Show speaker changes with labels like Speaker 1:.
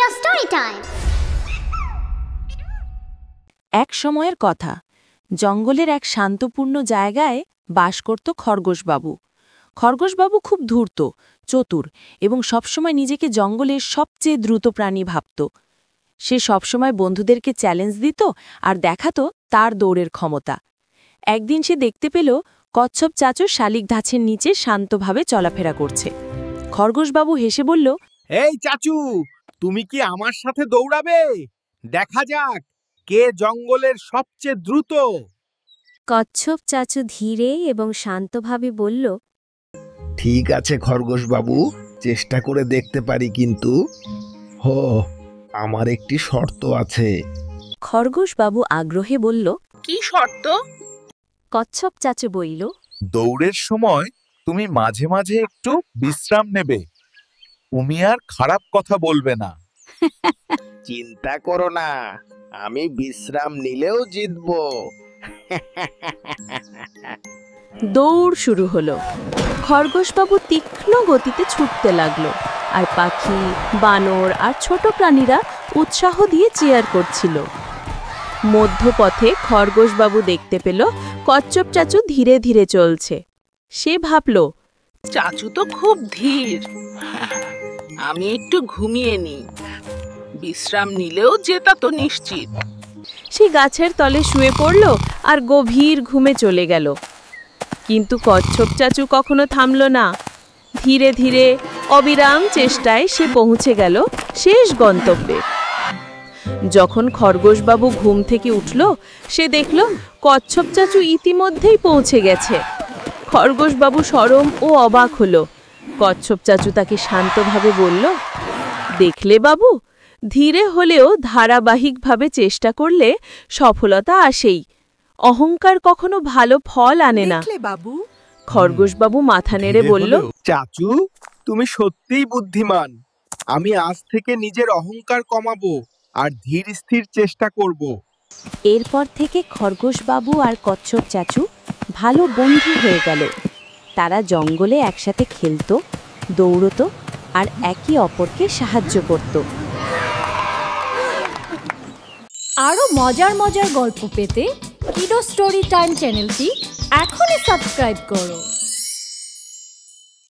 Speaker 1: Kiddo story time.
Speaker 2: এক সময়ের কথা, জঙ্গলের এক শান্তপূর্ণ জায়গায় বাস করত খরগোশবাবু। খরগোশবাবু খুব ধূর্ত, চতুর এবং সবসময় নিজেকে জঙ্গলের সবচেয়ে দ্রুত প্রাণী ভাবত। সে সবসময় বন্ধুদেরকে চ্যালেঞ্জ দিত আর দেখাত তার দৌড়ের ক্ষমতা। একদিন সে দেখতে পেল কচ্ছপ চাচু শালিক গাছের নিচে শান্তভাবে চলাফেরা করছে। খরগোশবাবু হেসে বলল,
Speaker 3: এই চাচু, তুমি কি আমার সাথে দৌড়াবে? দেখা যাক কে জঙ্গলের সবচেয়ে দ্রুত।
Speaker 4: কচ্ছপ চাচু ধীরে এবং শান্তভাবে বলল,
Speaker 5: ঠিক আছে খরগোশ বাবু, চেষ্টা করে দেখতে পারি, কিন্তু আমার একটি শর্ত আছে।
Speaker 2: খরগোশবাবু আগ্রহে বলল,
Speaker 6: কি শর্ত?
Speaker 4: কচ্ছপ চাচু বলল,
Speaker 3: দৌড়ের সময় তুমি মাঝে মাঝে একটু বিশ্রাম নেবে। তুমি আর খারাপ কথা বলবে না।
Speaker 5: চিন্তা করো না, আমি বিশ্রাম নিলেও জিতবো।
Speaker 2: দৌড় শুরু হলো। খরগোশবাবু তীক্ষ্ণ গতিতে ছুটতে লাগলো, আর পাখি, বানর আর ছোট প্রাণীরা উৎসাহ দিয়ে চিয়ার করছিল। মধ্যপথে খরগোশবাবু দেখতে পেল কচ্ছপ চাচু ধীরে ধীরে চলছে। সে ভাবল,
Speaker 6: চাচু তো খুব ধীর, আমি একটু ঘুমিয়ে নিই। বিশ্রাম নিলেও জেতা তো নিশ্চিত।
Speaker 2: সে গাছের তলে শুয়ে পড়ল আর গভীর ঘুমে চলে গেল। কিন্তু কচ্ছপ চাচু কখনো থামল না। ধীরে ধীরে অবিরাম চেষ্টায় সে পৌঁছে গেল শেষ গন্তব্যে। যখন খরগোশবাবু ঘুম থেকে উঠল, সে দেখল কচ্ছপ চাচু ইতিমধ্যেই পৌঁছে গেছে। খরগোশবাবু শরম ও অবাক হল। কচ্ছপ চাচু তাকে শান্তভাবে বলল, দেখলে বাবু, ধীরে হলেও ধারাবাহিকভাবে চেষ্টা করলে সফলতা আসেই। অহংকার কখনো ভালো ফল আনে না।
Speaker 6: বাবু,
Speaker 2: খরগোশবাবু মাথা নেড়ে বলল,
Speaker 3: চাচু, তুমি সত্যিই বুদ্ধিমান। আমি আজ থেকে নিজের অহংকার কমাবো আর ধীর স্থির চেষ্টা করব।
Speaker 2: এরপর থেকে খরগোশবাবু আর কচ্ছপ চাচু ভালো বন্ধু হয়ে গেল। তারা জঙ্গলে একসাথে খেলত, দৌড়ত আর একে অপরকে সাহায্য করত।
Speaker 7: আরও মজার মজার গল্প পেতে কিডো স্টোরি টাইম চ্যানেলটি এখনই সাবস্ক্রাইব করো।